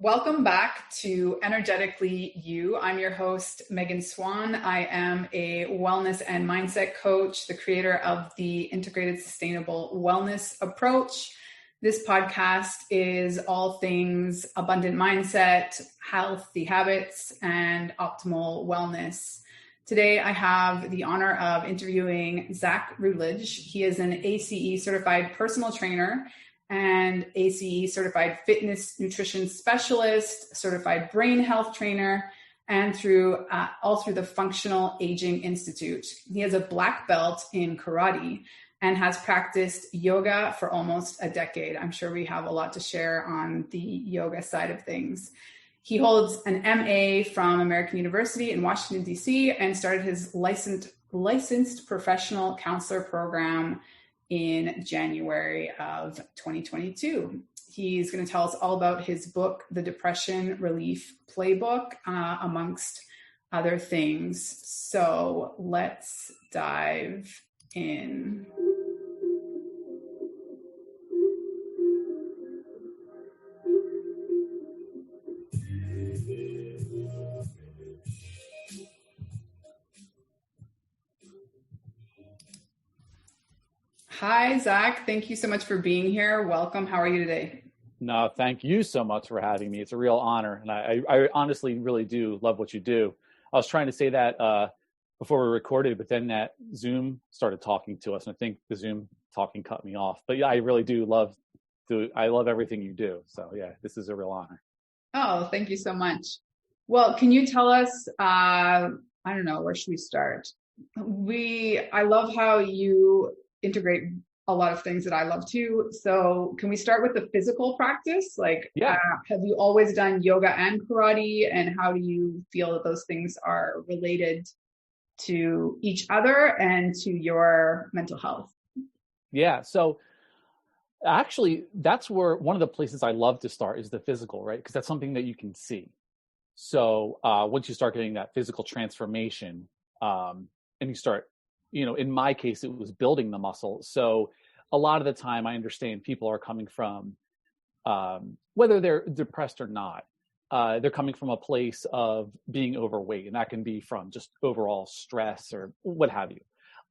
Welcome back to Energetically You. I'm your host, Megan Swan. I am a wellness and mindset coach, the creator of the integrated sustainable wellness approach. This podcast is all things abundant mindset, healthy habits, and optimal wellness. Today, I have the honor of interviewing Zack Rutldege. He is an ACE certified personal trainer and ACE certified fitness nutrition specialist, certified brain health trainer, and all through the Functional Aging Institute. He has a black belt in karate and has practiced yoga for almost a decade. I'm sure we have a lot to share on the yoga side of things. He holds an MA from American University in Washington, D.C., and started his licensed professional counselor program in January of 2022. He's going to tell us all about his book, The Depression Relief Playbook, amongst other things. So let's dive in. Hi, Zack. Thank you so much for being here. Welcome. How are you today? No, thank you so much for having me. It's a real honor. And I honestly really do love what you do. I was trying to say that before we recorded, but then that Zoom started talking to us. And I think the Zoom talking cut me off. But yeah, I really do love everything you do. So yeah, this is a real honor. Oh, thank you so much. Well, can you tell us, I don't know, where should we start? I love how you integrate a lot of things that I love too. So can we start with the physical practice? Have you always done yoga and karate? And how do you feel that those things are related to each other and to your mental health? Yeah. So actually, that's where one of the places I love to start is the physical, right? Because that's something that you can see. So once you start getting that physical transformation, and you start, in my case, it was building the muscle. So a lot of the time I understand people are coming from, whether they're depressed or not, they're coming from a place of being overweight, and that can be from just overall stress or what have you.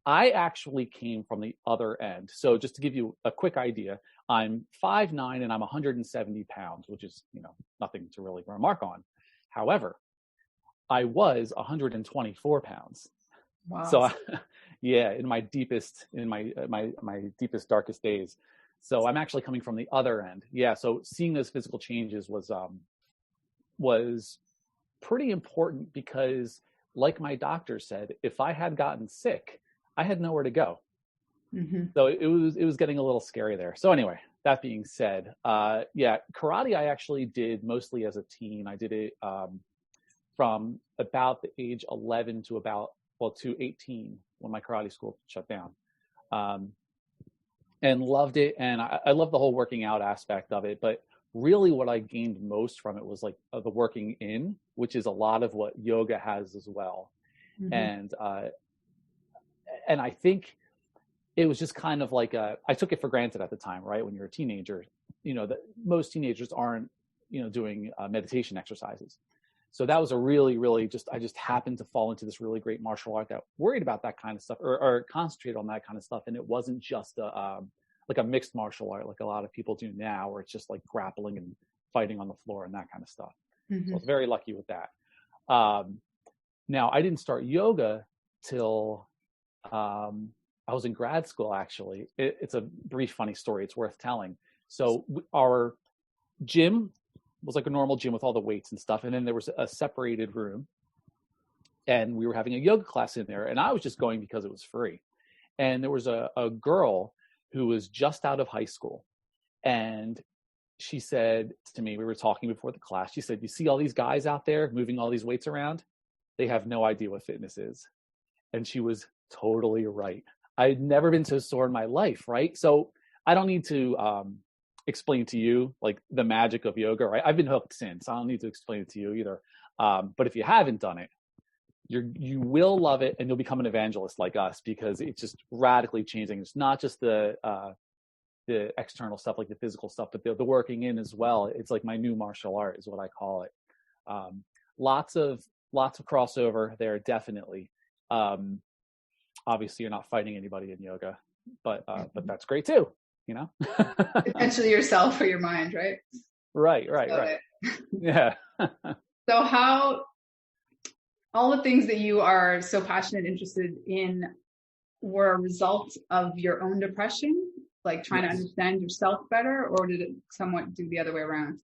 I actually came from the other end. So just to give you a quick idea, I'm 5'9" and I'm 170 pounds, which is, nothing to really remark on. However, I was 124 pounds. Wow. So yeah, in my deepest, darkest days. So I'm actually coming from the other end. Yeah. So seeing those physical changes was pretty important because, like my doctor said, if I had gotten sick, I had nowhere to go. Mm-hmm. So it was getting a little scary there. So anyway, that being said, karate I actually did mostly as a teen. I did it from about the age 11 to 18 when my karate school shut down, and loved it. And I love the whole working out aspect of it, but really what I gained most from it was like the working in, which is a lot of what yoga has as well. Mm-hmm. And I think it was just kind of like I took it for granted at the time, right? When you're a teenager, that most teenagers aren't, doing meditation exercises. So that was a really, really I just happened to fall into this really great martial art that worried about that kind of stuff or concentrated on that kind of stuff. And it wasn't just like a mixed martial art like a lot of people do now, where it's just like grappling and fighting on the floor and that kind of stuff. Mm-hmm. So I was very lucky with that. Now, I didn't start yoga till I was in grad school, actually. It's a brief, funny story. It's worth telling. So our gym was like a normal gym with all the weights and stuff. And then there was a separated room and we were having a yoga class in there. And I was just going because it was free. And there was a girl who was just out of high school. And she said to me, we were talking before the class, she said, "You see all these guys out there moving all these weights around? They have no idea what fitness is." And she was totally right. I'd never been so sore in my life, right? So I don't need to explain to you like the magic of yoga, right? I've been hooked since. I don't need to explain it to you either. But if you haven't done it, you will love it, and you'll become an evangelist like us, because it's just radically changing. It's not just the the external stuff, like the physical stuff, but the working in as well. It's like my new martial art is what I call it. Lots of crossover there, definitely. Obviously, you're not fighting anybody in yoga, but that's great too. You know, essentially yourself or your mind, right? Right. Yeah. So how all the things that you are so passionate, interested in, were a result of your own depression, like trying to understand yourself better, or did it somewhat do the other way around?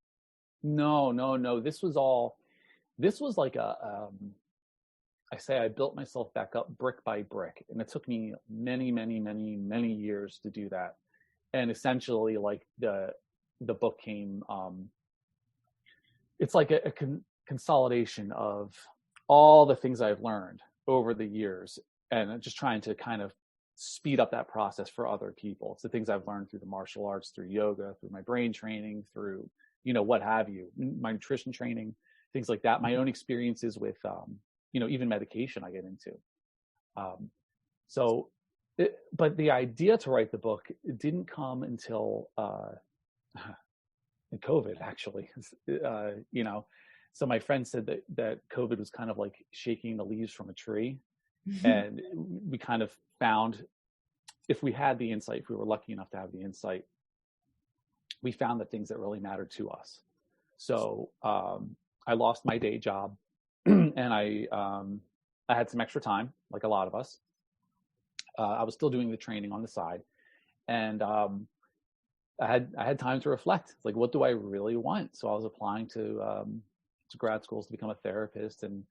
No. This was like I say I built myself back up brick by brick, and it took me many years to do that. And essentially, like the book came, it's like a consolidation of all the things I've learned over the years, and just trying to kind of speed up that process for other people. It's the things I've learned through the martial arts, through yoga, through my brain training, through, what have you, my nutrition training, things like that. My own experiences with, even medication I get into. But the idea to write the book, it didn't come until in COVID, actually. So my friend said that COVID was kind of like shaking the leaves from a tree. And we kind of found, if we had the insight, if we were lucky enough to have the insight, we found the things that really mattered to us. So I lost my day job, and I had some extra time, like a lot of us. I was still doing the training on the side, and I had time to reflect. It's like, what do I really want? So I was applying to grad schools to become a therapist, and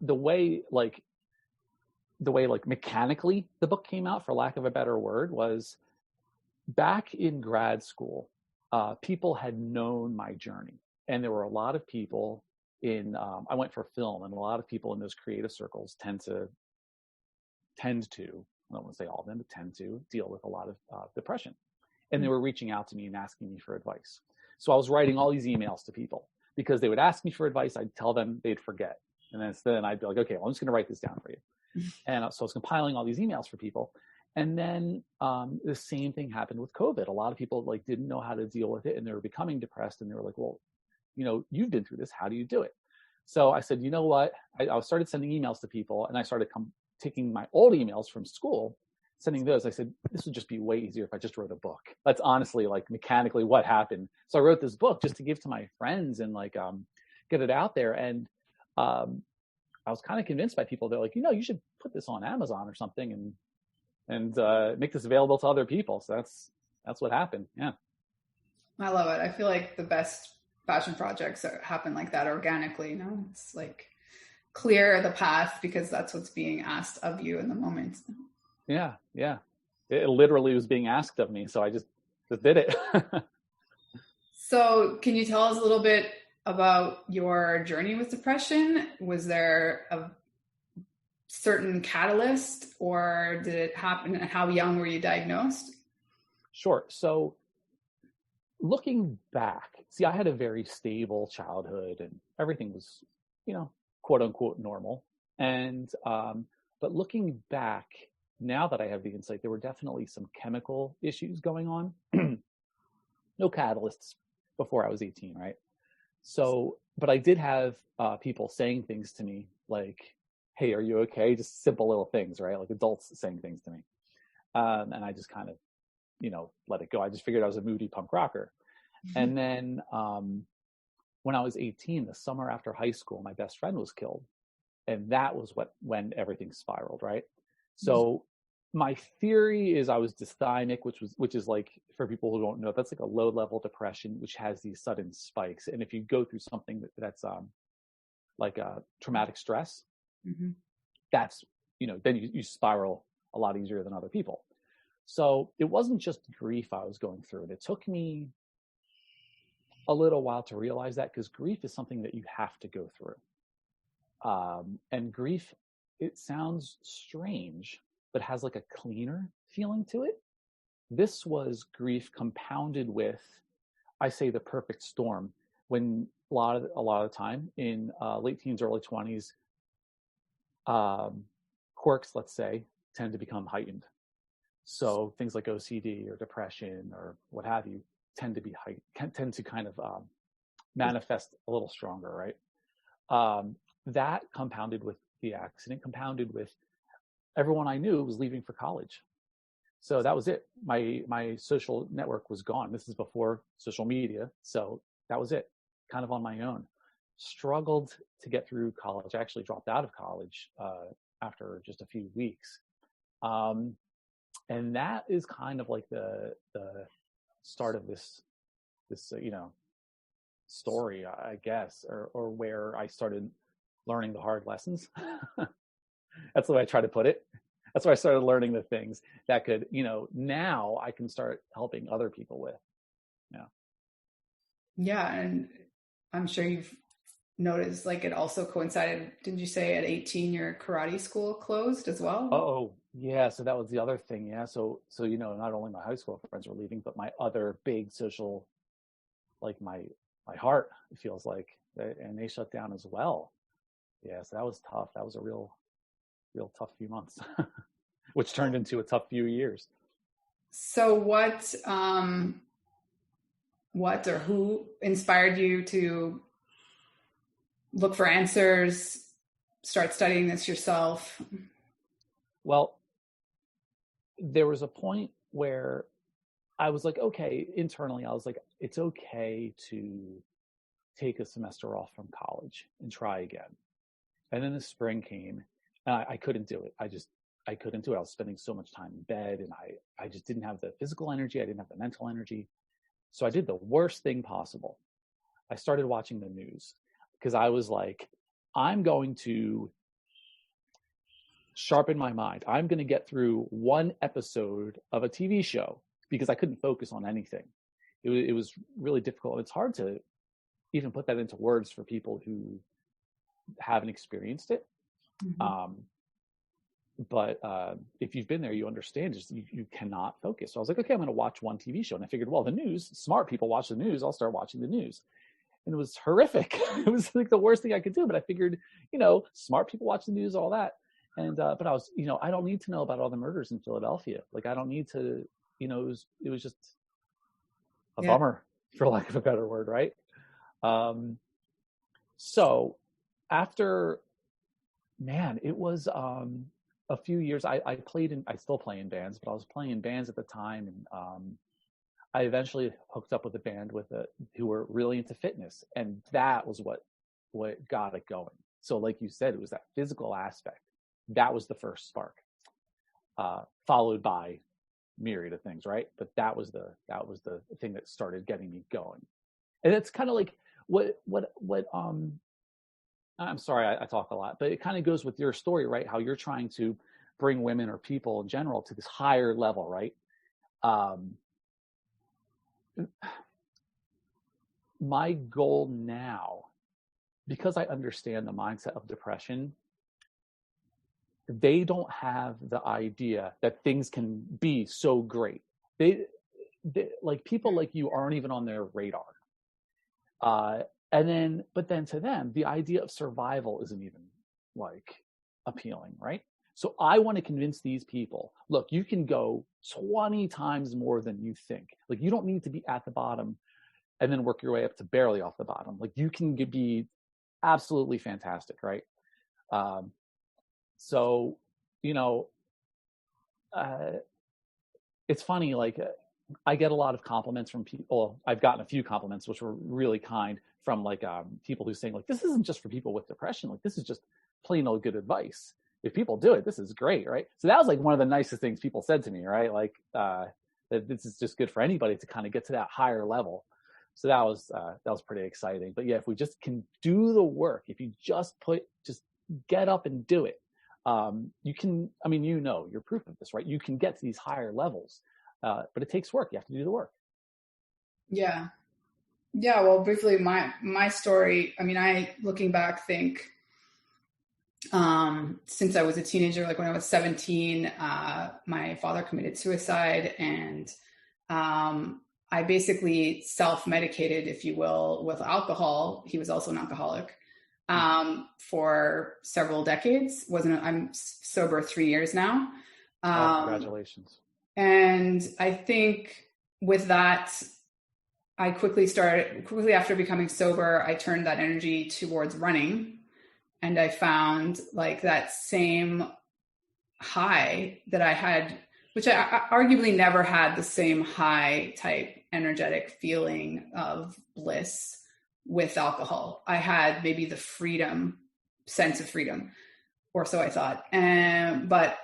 the way mechanically the book came out, for lack of a better word, was back in grad school, people had known my journey, and there were a lot of people I went for film, and a lot of people in those creative circles tend to, I don't want to say all of them, but tend to deal with a lot of depression. And they were reaching out to me and asking me for advice. So I was writing all these emails to people because they would ask me for advice. I'd tell them, they'd forget. And then I'd be like, okay, well, I'm just going to write this down for you. And so I was compiling all these emails for people. And then the same thing happened with COVID. A lot of people didn't know how to deal with it, and they were becoming depressed, and they were like, well, you've been through this. How do you do it? So I said, you know what? I started sending emails to people, and I started taking my old emails from school, sending those. I said, this would just be way easier if I just wrote a book. That's honestly mechanically what happened. So I wrote this book just to give to my friends and get it out there. And I was kind of convinced by people. They're like, you should put this on Amazon or something and make this available to other people. So that's what happened. Yeah. I love it. I feel like the best passion projects happen like that organically. It's like clear the path because that's what's being asked of you in the moment. Yeah. It literally was being asked of me, so I just did it. So can you tell us a little bit about your journey with depression? Was there a certain catalyst, or did it happen, and how young were you diagnosed? Sure. So looking back, I had a very stable childhood and everything was, quote unquote normal. And, but looking back, now that I have the insight, there were definitely some chemical issues going on. No catalysts before I was 18, right? So, but I did have people saying things to me like, hey, are you okay? Just simple little things, right? Like adults saying things to me. And I just kind of, let it go. I just figured I was a moody punk rocker. And then when I was 18, the summer after high school, my best friend was killed. And that was when everything spiraled, right? So my theory is I was dysthymic, which is like, for people who don't know, that's like a low level depression, which has these sudden spikes. And if you go through something that's like a traumatic stress, that's, then you spiral a lot easier than other people. So it wasn't just grief I was going through. And it took me a little while to realize that, because grief is something that you have to go through. And grief, it sounds strange, but has like a cleaner feeling to it. This was grief compounded with, I say, the perfect storm. When a lot of the time in late teens, early 20s, quirks, let's say, tend to become heightened. So things like OCD or depression or what have you tend to kind of manifest a little stronger, right? That compounded with the accident, compounded with everyone I knew was leaving for college. So that was it. My social network was gone. This is before social media. So that was it, kind of on my own. Struggled to get through college. I actually dropped out of college after just a few weeks. And that is kind of like the start of this story, I guess, or where I started learning the hard lessons. That's the way I try to put it. That's why I started learning the things that could, now I can start helping other people with. Yeah. Yeah. And I'm sure you've noticed, like, it also coincided, didn't you say at 18 your karate school closed as well? Oh, yeah. So that was the other thing. Yeah. So not only my high school friends were leaving, but my other big social, like my heart, it feels like, and they shut down as well. Yeah. So that was tough. That was a real tough few months, which turned into a tough few years. So what or who inspired you to look for answers, start studying this yourself? Well, there was a point where I was like, okay, internally, I was like, it's okay to take a semester off from college and try again. And then the spring came and I couldn't do it. I couldn't do it. I was spending so much time in bed and I just didn't have the physical energy. I didn't have the mental energy. So I did the worst thing possible. I started watching the news because I was like, I'm going to sharpen my mind. I'm going to get through one episode of a TV show because I couldn't focus on anything. It was really difficult. It's hard to even put that into words for people who haven't experienced it. Mm-hmm. But if you've been there, you understand just you cannot focus. So I was like, okay, I'm going to watch one TV show. And I figured, well, the news, smart people watch the news. I'll start watching the news. And it was horrific. It was like the worst thing I could do. But I figured, smart people watch the news, all that. And, but I was, I don't need to know about all the murders in Philadelphia. Like, I don't need to, it was just a bummer, for lack of a better word. Right. So after, it was, a few years, I still play in bands, but I was playing in bands at the time. And, I eventually hooked up with a band who were really into fitness. And that was what got it going. So like you said, it was that physical aspect. That was the first spark, followed by myriad of things, right? But that was the thing that started getting me going. And it's kind of like I'm sorry, I talk a lot, but it kind of goes with your story, right? How you're trying to bring women or people in general to this higher level, right? My goal now, because I understand the mindset of depression, they don't have the idea that things can be so great. They like people like you aren't even on their radar. But then to them, the idea of survival isn't even like appealing, right? So I want to convince these people, look, you can go 20 times more than you think. Like, you don't need to be at the bottom and then work your way up to barely off the bottom. Like, you can be absolutely fantastic, right? So, it's funny, like, I get a lot of compliments from people. I've gotten a few compliments, which were really kind, from like people who saying, like, this isn't just for people with depression. Like, this is just plain old good advice. If people do it, this is great, right? So that was like one of the nicest things people said to me, right? Like, that this is just good for anybody to kind of get to that higher level. So that was pretty exciting. But yeah, if we just can do the work, if you just get up and do it, you can. I mean, you're proof of this, right? You can get to these higher levels, but it takes work. You have to do the work. Yeah. Well, briefly, my story. I mean, I, looking back, think since I was a teenager, like when I was 17, my father committed suicide, and I basically self-medicated, if you will, with alcohol. He was also an alcoholic for several decades. I'm sober 3 years now. Congratulations. And I think with that, quickly after becoming sober, I turned that energy towards running. And I found like that same high that I had, which I arguably never had the same high type energetic feeling of bliss with alcohol. I had maybe the sense of freedom, or so I thought. But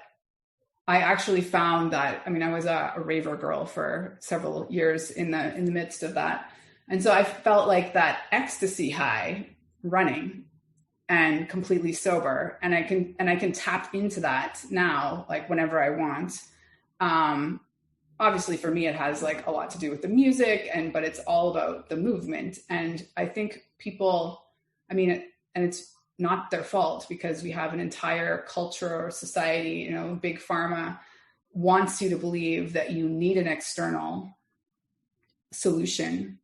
I actually found that, I mean, I was a raver girl for several years in the midst of that. And so I felt like that ecstasy high running and completely sober. And I can tap into that now, like whenever I want. Obviously for me, it has like a lot to do with the music but it's all about the movement. And I think people, I mean, and it's not their fault because we have an entire culture or society, big pharma wants you to believe that you need an external solution,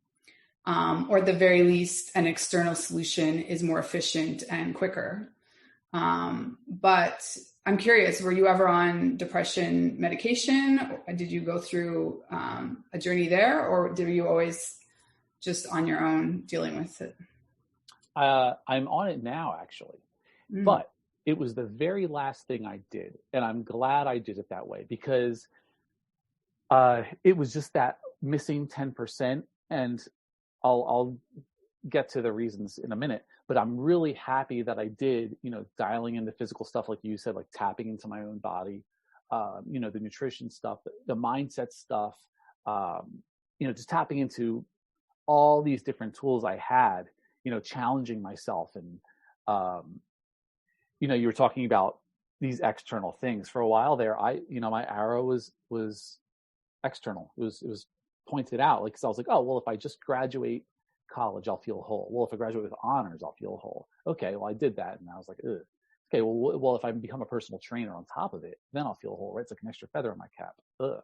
or at the very least, an external solution is more efficient and quicker. But I'm curious, were you ever on depression medication? Did you go through a journey there, or were you always just on your own dealing with it? I'm on it now, actually, but it was the very last thing I did. And I'm glad I did it that way because it was just that missing 10%. And I'll get to the reasons in a minute, but I'm really happy that I did, dialing into physical stuff, like you said, like tapping into my own body, the nutrition stuff, the mindset stuff, just tapping into all these different tools I had, challenging myself. And, you were talking about these external things for a while there. My arrow was external. It was pointed out, like, 'cause I was like, oh, well, if I just graduate college, I'll feel whole. Well, if I graduate with honors, I'll feel whole. Okay. Well, I did that. And I was like, ugh. Okay. Well, if I become a personal trainer on top of it, then I'll feel whole, right? It's like an extra feather in my cap. Ugh.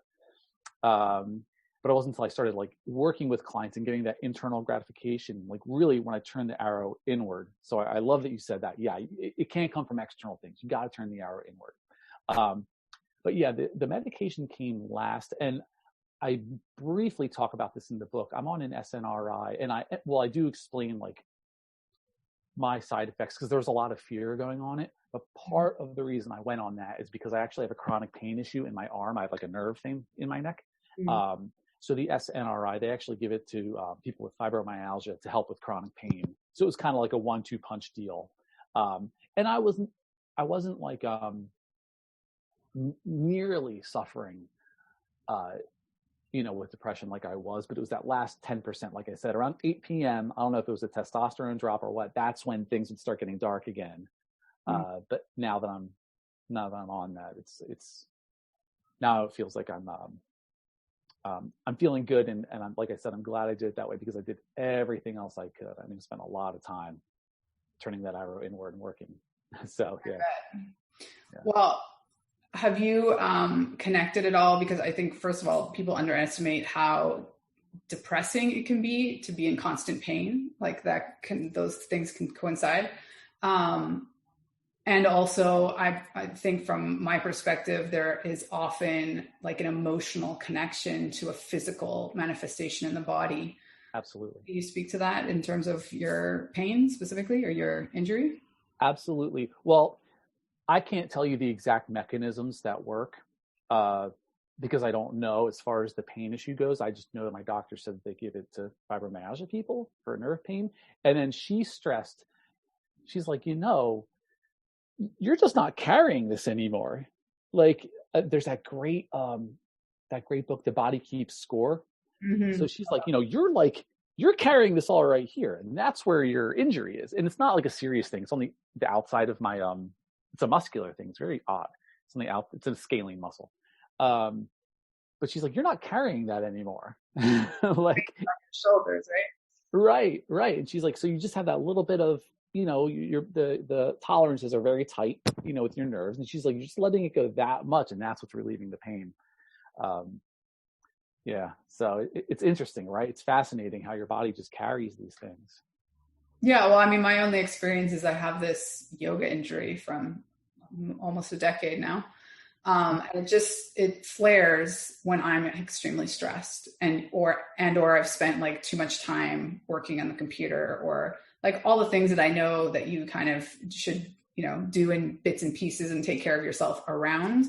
But it wasn't until I started like working with clients and getting that internal gratification, like really when I turned the arrow inward. So I love that you said that. Yeah, it can't come from external things. You got to turn the arrow inward. But yeah, the medication came last, and I briefly talk about this in the book. I'm on an SNRI, and I do explain like my side effects because there's a lot of fear going on it. But part of the reason I went on that is because I actually have a chronic pain issue in my arm. I have like a nerve thing in my neck. Mm-hmm. So the SNRI, they actually give it to people with fibromyalgia to help with chronic pain. So it was kind of like a 1-2 punch deal. And I wasn't like nearly suffering, with depression like I was, but it was that last 10%, like I said, around 8 p.m. I don't know if it was a testosterone drop or what. That's when things would start getting dark again. Mm-hmm. But now that I'm on that, it's now it feels like I'm feeling good, and I'm, like I said, I'm glad I did it that way because I did everything else I could. I mean, I spent a lot of time turning that arrow inward and working. So yeah. Well, have you connected at all? Because I think, first of all, people underestimate how depressing it can be to be in constant pain. Like those things can coincide. And also, I think from my perspective, there is often like an emotional connection to a physical manifestation in the body. Absolutely. Can you speak to that in terms of your pain specifically or your injury? Absolutely. Well, I can't tell you the exact mechanisms that work because I don't know as far as the pain issue goes. I just know that my doctor said that they give it to fibromyalgia people for nerve pain. And then she stressed, she's like, you're just not carrying this anymore. Like there's that great book, The Body Keeps Score. Mm-hmm. So she's like, you're carrying this all right here. And that's where your injury is. And it's not like a serious thing. It's only the outside of my, it's a muscular thing. It's very odd. It's on the out, it's a scalene muscle. But she's like, you're not carrying that anymore. Like shoulders, right? Right. And she's like, so you just have that little bit of, the tolerances are very tight, with your nerves. And she's like, you're just letting it go that much. And that's what's relieving the pain. Yeah. So it's interesting, right? It's fascinating how your body just carries these things. Yeah. Well, I mean, my only experience is I have this yoga injury from almost a decade now. And it flares when I'm extremely stressed or I've spent like too much time working on the computer, or like all the things that I know that you kind of should, do in bits and pieces and take care of yourself around.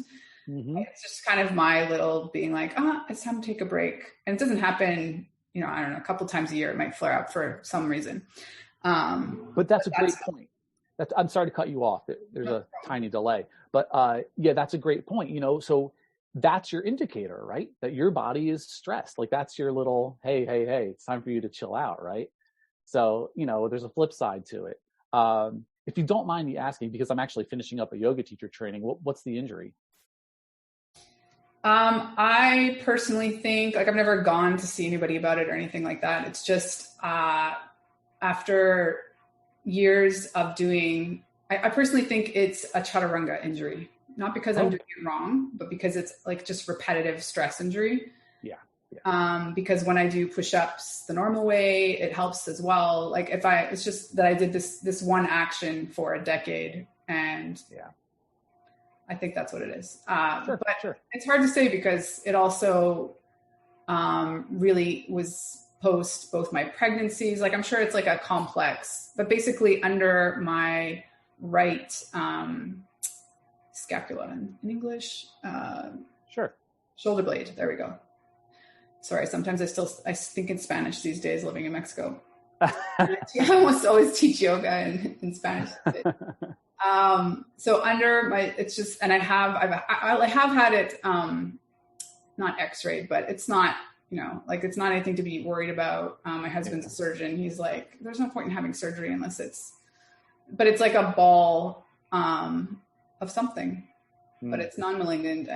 Mm-hmm. It's just kind of my little being like, it's time to take a break. And it doesn't happen, I don't know, a couple times a year. It might flare up for some reason. But that's a great point. I'm sorry to cut you off. There's a tiny delay, but yeah, that's a great point. So that's your indicator, right? That your body is stressed. Like that's your little, hey, it's time for you to chill out, right? So, there's a flip side to it. If you don't mind me asking, because I'm actually finishing up a yoga teacher training, what's the injury? I personally think, like, I've never gone to see anybody about it or anything like that. It's just after years of doing, I personally think it's a chaturanga injury, not because I'm doing it wrong, but because it's like just repetitive stress injury. Yeah. Because when I do push-ups the normal way, it helps as well. Like it's just that I did this one action for a decade, and I think that's what it is. Sure. It's hard to say because it also really was post both my pregnancies. Like I'm sure it's like a complex, but basically under my right scapula in English. Sure. Shoulder blade. There we go. Sorry, sometimes I think in Spanish these days living in Mexico. I almost always teach yoga in Spanish. So under it's just, and I have had it, not x-rayed, but it's not, it's not anything to be worried about. My husband's a surgeon. He's like, there's no point in having surgery unless it's like a ball, of something, but it's non-malignant.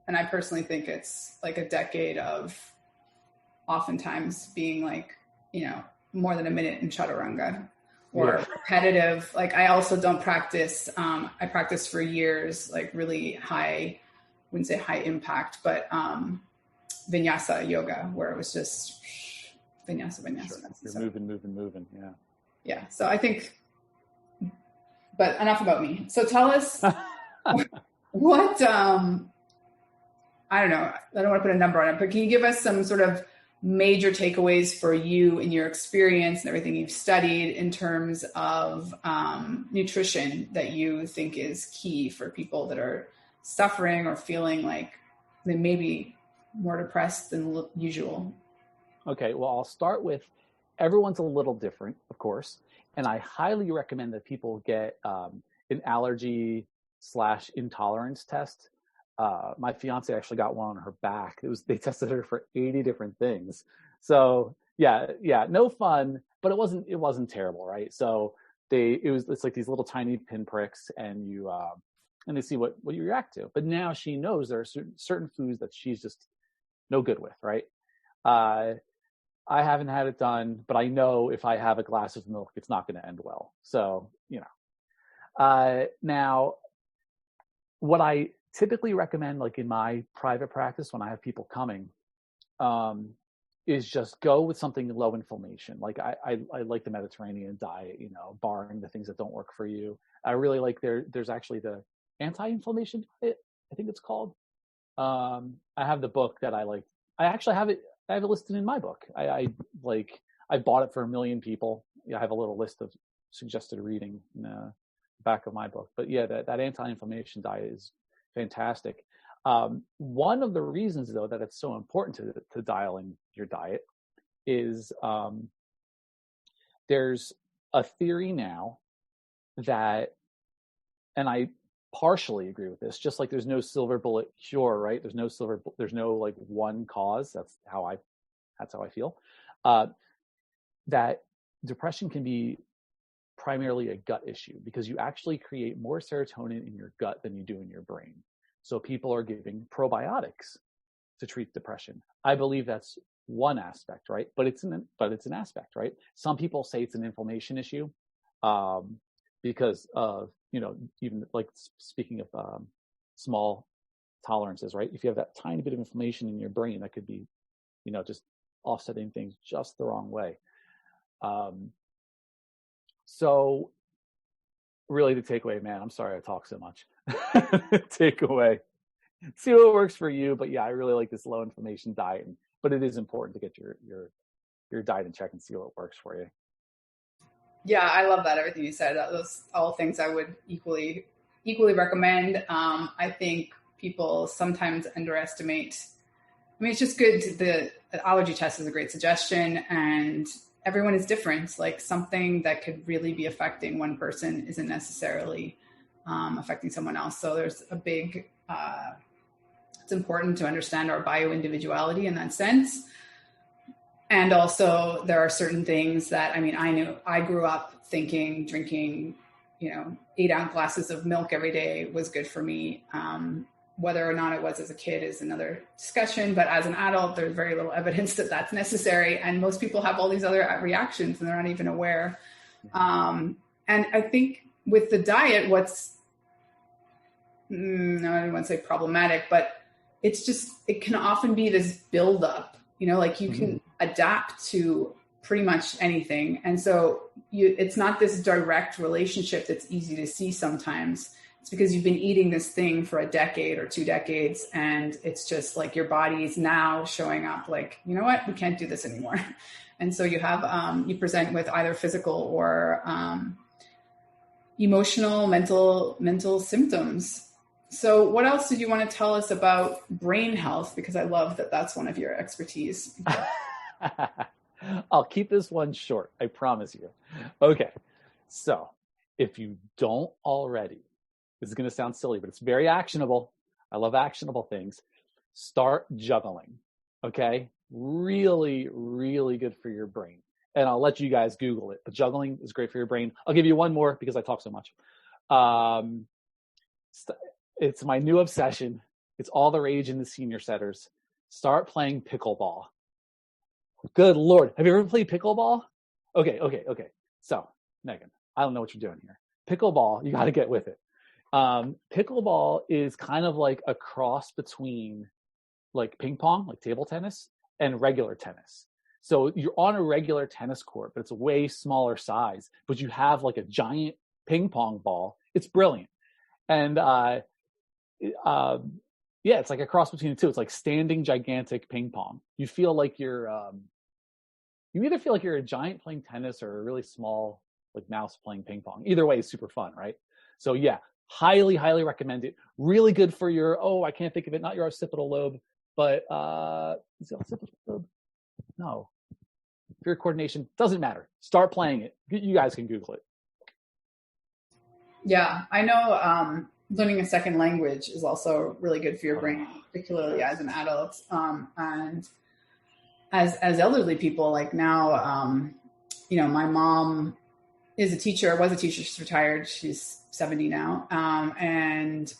And I personally think it's like a decade of oftentimes being like, more than a minute in chaturanga. Or repetitive. Like I also don't practice. I practiced for years, like really high, wouldn't say high impact, but vinyasa yoga, where it was just vinyasa. Sure. You're moving. Yeah. Yeah. So I think, but enough about me. So tell us what, I don't know. I don't want to put a number on it, but can you give us some sort of major takeaways for you in your experience and everything you've studied in terms of nutrition that you think is key for people that are suffering or feeling like they may be more depressed than usual? Okay, well, I'll start with everyone's a little different, of course, and I highly recommend that people get an allergy/intolerance test. My fiance actually got one on her back. They tested her for 80 different things. So yeah, no fun, but it wasn't terrible, right? So it's like these little tiny pinpricks, and they see what you react to. But now she knows there are certain foods that she's just no good with, right? I haven't had it done, but I know if I have a glass of milk, it's not going to end well. So now what I typically recommend, like in my private practice when I have people coming, is just go with something low inflammation. Like I like the Mediterranean diet, barring the things that don't work for you. I really like there's actually the anti-inflammation diet, I think it's called. I have the book that I like. I have it listed in my book. I bought it for 1 million people. I have a little list of suggested reading in the back of my book. But yeah, that anti-inflammation diet is fantastic. One of the reasons, though, that it's so important to dial in your diet is there's a theory now that, and I partially agree with this, just like there's no silver bullet cure, right? There's no like one cause. That's how I feel. That depression can be primarily a gut issue because you actually create more serotonin in your gut than you do in your brain. So people are giving probiotics to treat depression. I believe that's one aspect, right? But it's an aspect, right? Some people say it's an inflammation issue because of, even like speaking of small tolerances, right? If you have that tiny bit of inflammation in your brain, that could be, just offsetting things just the wrong way. So really the takeaway, man, I'm sorry I talk so much. takeaway. See what works for you. But yeah, I really like this low inflammation diet, but it is important to get your diet in check and see what works for you. Yeah, I love that. Everything you said, those all things I would equally recommend. I think people sometimes underestimate. I mean, it's just good. The allergy test is a great suggestion, and everyone is different. Like something that could really be affecting one person isn't necessarily affecting someone else. So there's a big, it's important to understand our bio-individuality in that sense. And also there are certain things that, I mean, I grew up thinking drinking, 8-ounce glasses of milk every day was good for me. Whether or not it was as a kid is another discussion, but as an adult, there's very little evidence that that's necessary. And most people have all these other reactions and they're not even aware. And I think with the diet, I don't want to say problematic, but it can often be this buildup, like you can adapt to pretty much anything. And so it's not this direct relationship that's easy to see sometimes. It's because you've been eating this thing for a decade or 2 decades. And it's just like your body's now showing up like, you know what, we can't do this anymore. And so you have, you present with either physical or emotional, mental symptoms. So what else did you want to tell us about brain health? Because I love that that's one of your expertise. I'll keep this one short, I promise you. Okay, so if you don't already, this is going to sound silly, but it's very actionable. I love actionable things. Start juggling, okay? Really, really good for your brain. And I'll let you guys Google it, but juggling is great for your brain. I'll give you one more because I talk so much. It's my new obsession. It's all the rage in the senior centers. Start playing pickleball. Good Lord. Have you ever played pickleball? Okay. So, Megan, I don't know what you're doing here. Pickleball, you got to get with it. Pickleball is kind of like a cross between like ping pong, like table tennis, and regular tennis. So you're on a regular tennis court, but it's a way smaller size, but you have like a giant ping pong ball. It's brilliant. And it's like a cross between the two. It's like standing gigantic ping pong. You feel like you either feel like you're a giant playing tennis or a really small like mouse playing ping pong. Either way is super fun, right? So yeah, highly, highly recommend it. Really good for your, I can't think of it, not your occipital lobe, but is it occipital lobe? No. For your coordination, doesn't matter. Start playing it. You guys can Google it. Yeah, I know learning a second language is also really good for your brain, particularly as an adult. And as elderly people, like now, my mom was a teacher, she's retired, she's 70 now. And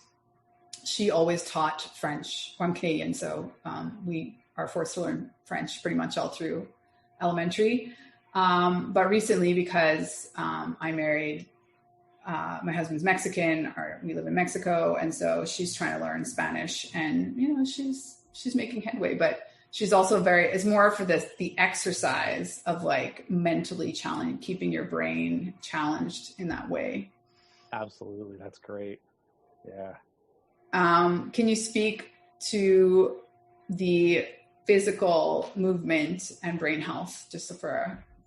she always taught French. I'm Canadian, so we are forced to learn French pretty much all through elementary. But recently, because I married, my husband's Mexican, we live in Mexico. And so she's trying to learn Spanish and, she's making headway, but she's also it's more for the exercise of like mentally challenged, keeping your brain challenged in that way. Absolutely. That's great. Yeah. Can you speak to the physical movement and brain health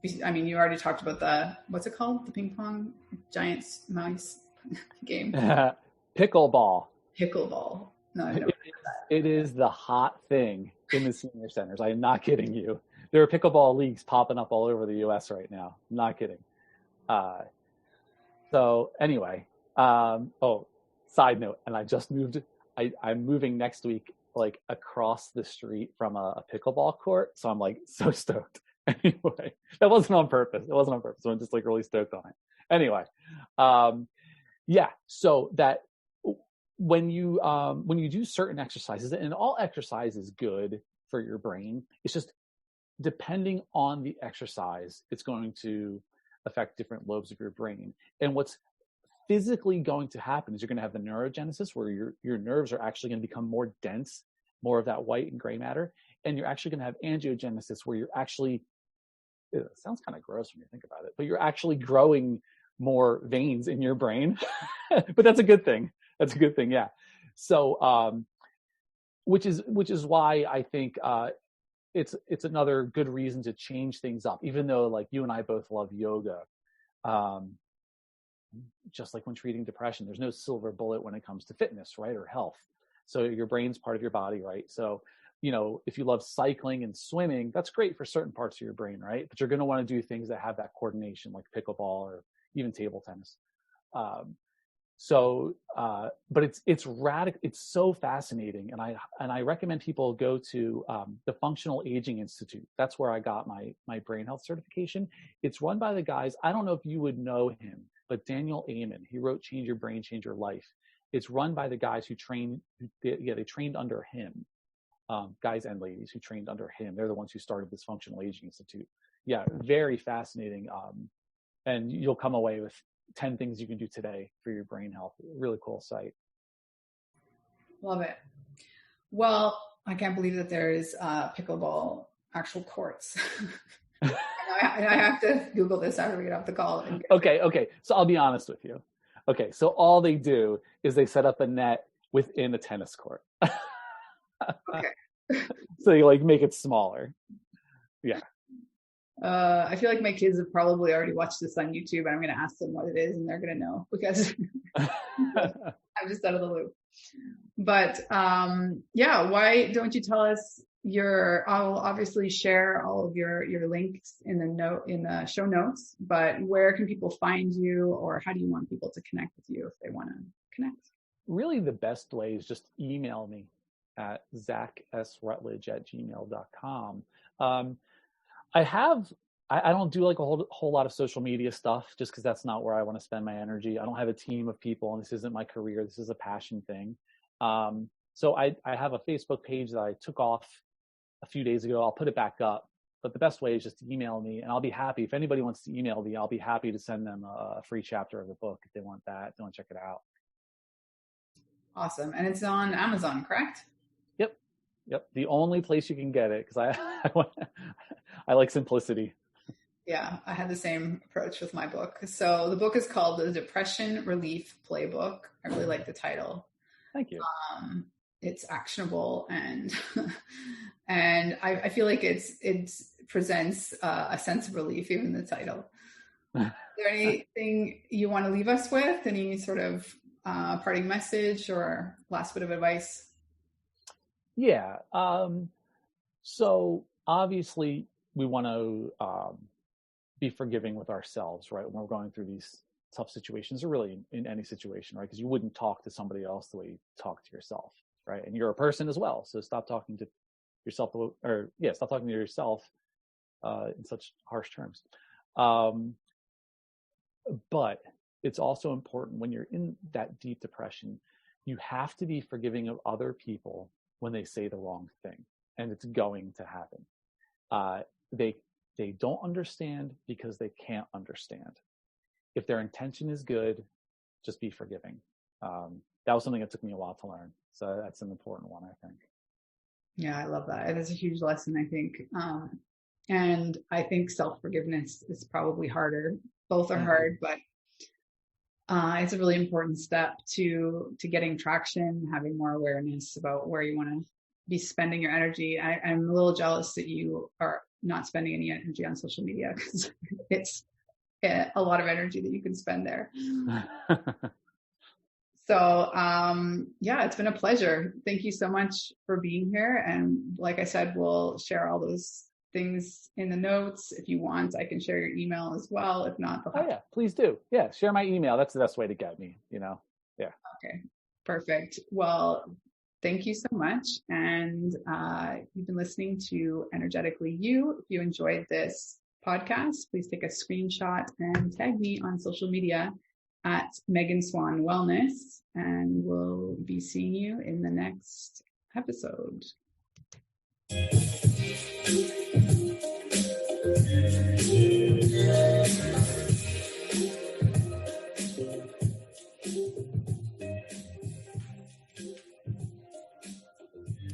you already talked about what's it called? The ping pong giants mouse game. Pickleball. No, I've never heard of that. It is the hot thing in the senior centers. I am not kidding you. There are pickleball leagues popping up all over the US right now. I'm not kidding. So anyway, side note, and I just moved, I'm moving next week, like across the street from a pickleball court. So I'm like so stoked. Anyway, that wasn't on purpose. So I'm just like really stoked on it. Anyway, so that when you do certain exercises, and all exercise is good for your brain, it's just depending on the exercise, it's going to affect different lobes of your brain. And what's physically going to happen is you're going to have the neurogenesis where your nerves are actually going to become more dense, more of that white and gray matter. And you're actually going to have angiogenesis where you're actually, it sounds kind of gross when you think about it, but you're actually growing more veins in your brain. But that's a good thing. That's a good thing. Yeah. So, which is why I think, it's another good reason to change things up, even though like you and I both love yoga. Um, just like when treating depression, there's no silver bullet when it comes to fitness, right? Or health. So your brain's part of your body, right? So, if you love cycling and swimming, that's great for certain parts of your brain, right? But you're going to want to do things that have that coordination, like pickleball or even table tennis. But it's radical. It's so fascinating, and I recommend people go to the Functional Aging Institute. That's where I got my brain health certification. It's run by the guys. I don't know if you would know him, but Daniel Amen. He wrote "Change Your Brain, Change Your Life." It's run by the guys who they trained under him. Guys and ladies who trained under him. They're the ones who started this Functional Aging Institute. Yeah, very fascinating. And you'll come away with 10 things you can do today for your brain health. Really cool site. Love it. Well, I can't believe that there is pickleball actual courts. I have to Google this after we get off the call. Okay. So I'll be honest with you. Okay, so all they do is they set up a net within a tennis court. Okay. So you like make it smaller. Yeah. I feel like my kids have probably already watched this on YouTube, and I'm going to ask them what it is, and they're going to know because I'm just out of the loop. But why don't you tell us I'll obviously share all of your links in the show notes, but where can people find you, or how do you want people to connect with you if they want to connect? Really, the best way is just email me at zacksrutldege@gmail.com. I don't do like a whole lot of social media stuff just because that's not where I want to spend my energy. I don't have a team of people, and this isn't my career. This is a passion thing. So I have a Facebook page that I took off a few days ago. I'll put it back up. But the best way is just to email me, and I'll be happy. If anybody wants to email me, I'll be happy to send them a free chapter of the book if they want that, if they want to check it out. Awesome. And it's on Amazon, correct? Yep. The only place you can get it, because I like simplicity. Yeah, I had the same approach with my book. So the book is called The Depression Relief Playbook. I really like the title. Thank you. It's actionable, and I feel like it presents a sense of relief, even the title. Is there anything you want to leave us with? Any sort of parting message or last bit of advice? Yeah. So obviously we want to be forgiving with ourselves, right? When we're going through these tough situations, or really in any situation, right? Because you wouldn't talk to somebody else the way you talk to yourself, right? And you're a person as well. So stop talking to yourself, stop talking to yourself in such harsh terms. But it's also important when you're in that deep depression, you have to be forgiving of other people when they say the wrong thing, and it's going to happen. They don't understand because they can't understand. If their intention is good, just be forgiving. That was something that took me a while to learn. So that's an important one, I think. Yeah, I love that. It is a huge lesson, I think. And I think self-forgiveness is probably harder. Both are hard, but it's a really important step to getting traction, having more awareness about where you want to be spending your energy. I'm a little jealous that you are not spending any energy on social media, because it's a lot of energy that you can spend there. So, it's been a pleasure. Thank you so much for being here. And like I said, we'll share all those things in the notes. If you want, I can share your email as well. If not, please do. Yeah, share my email. That's the best way to get me, Yeah. Okay, perfect. Well, thank you so much. And you've been listening to Energetically You. If you enjoyed this podcast, please take a screenshot and tag me on social media at Megan Swan Wellness. And we'll be seeing you in the next episode.